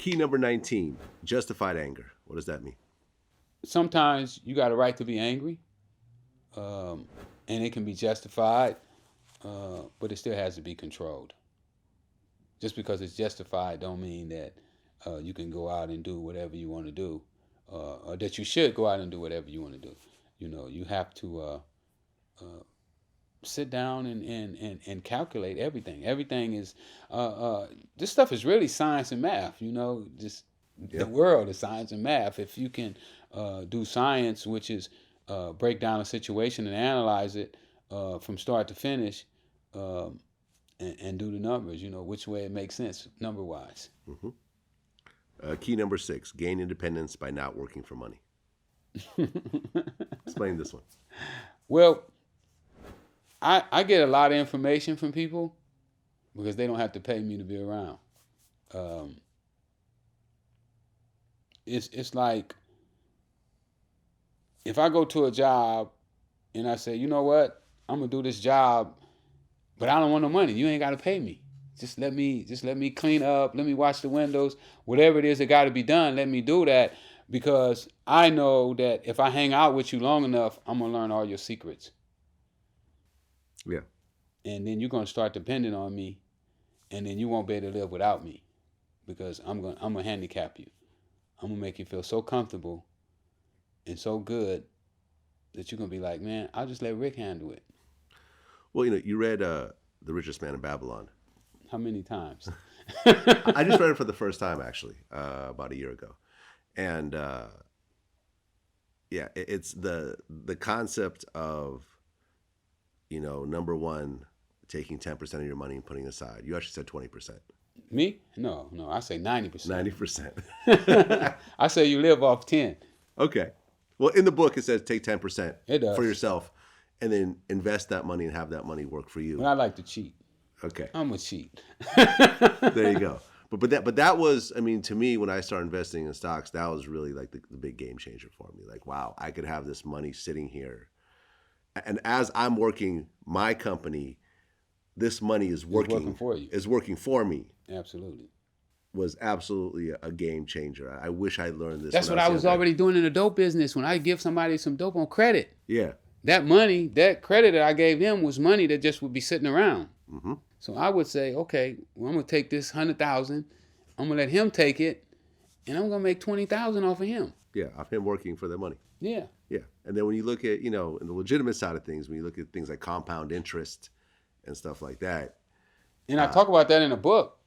Key number 19, justified anger. What does that mean? Sometimes you got a right to be angry, and it can be justified, but it still has to be controlled. Just because it's justified don't mean that you can go out and do whatever you want to do, or that you should go out and do whatever you want to do. You have to sit down and calculate everything. Everything is this stuff is really science and math. Just the world is science and math. If you can do science, which is break down a situation and analyze it from start to finish, and do the numbers, which way it makes sense number wise. Key number 6, gain independence by not working for money. Explain this one. Well, I get a lot of information from people because they don't have to pay me to be around. It's like if I go to a job and I say, you know what, I'm gonna do this job, but I don't want no money. You ain't gotta pay me. Just let me clean up. Let me wash the windows. Whatever it is that got to be done, let me do that, because I know that if I hang out with you long enough, I'm gonna learn all your secrets. Yeah. And then you're gonna start depending on me, and then you won't be able to live without me, because I'm gonna handicap you. I'm gonna make you feel so comfortable and so good that you're gonna be like, man, I'll just let Rick handle it. Well, you read The Richest Man in Babylon. How many times? I just read it for the first time, actually, about a year ago. And it's the concept of, number one, taking 10% of your money and putting aside. You actually said 20%. Me? No, I say 90%. 90%. I say you live off 10. Okay. Well, in the book, it says take 10% It does. for yourself and then invest that money and have that money work for you. But I like to cheat. Okay. I'm a cheat. There you go. But that was, to me, when I started investing in stocks, that was really like the big game changer for me. Like, wow, I could have this money sitting here. And as I'm working my company, this money is working for you. Is working for me. Absolutely. Was absolutely a game changer. I wish I learned this. That's what I was already doing in the dope business. When I give somebody some dope on credit. Yeah. That money, that credit that I gave them was money that just would be sitting around. Mm-hmm. So I would say, okay, well, I'm gonna take this 100,000. I'm gonna let him take it, and I'm gonna make 20,000 off of him. Yeah, of him working for the money. Yeah. Yeah, and then when you look at in the legitimate side of things, when you look at things like compound interest and stuff like that, and I talk about that in a book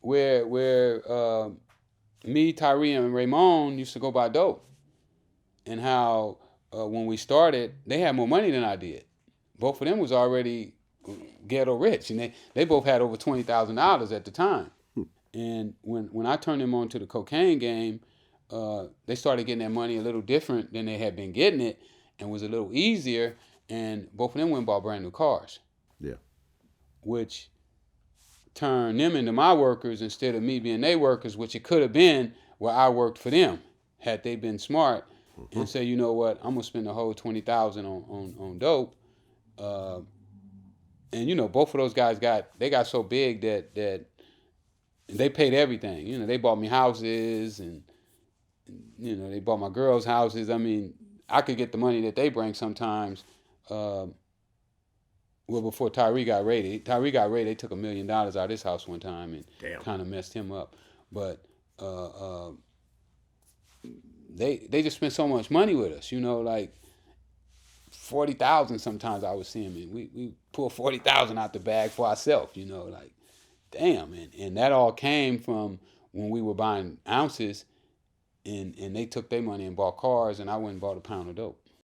where me, Tyree, and Raymond used to go buy dope, and how when we started, they had more money than I did. Both of them was already ghetto rich, and they both had over $20,000 at the time. And when I turned them on to the cocaine game, they started getting that money a little different than they had been getting it, and was a little easier. And both of them went and bought brand new cars. Yeah. Which turned them into my workers instead of me being their workers, which it could have been where I worked for them had they been smart and say, you know what, I'm gonna spend the whole $20,000 on dope. And both of those guys got so big that they paid everything. They bought me houses, and they bought my girls houses. I could get the money that they bring sometimes. Before Tyree got raided, they took $1 million out of his house one time and kind of messed him up. But they just spent so much money with us, like 40,000 sometimes I was seeing, man. We pull 40,000 out the bag for ourselves, like, damn, man. And that all came from when we were buying ounces, and they took their money and bought cars, and I went and bought a pound of dope.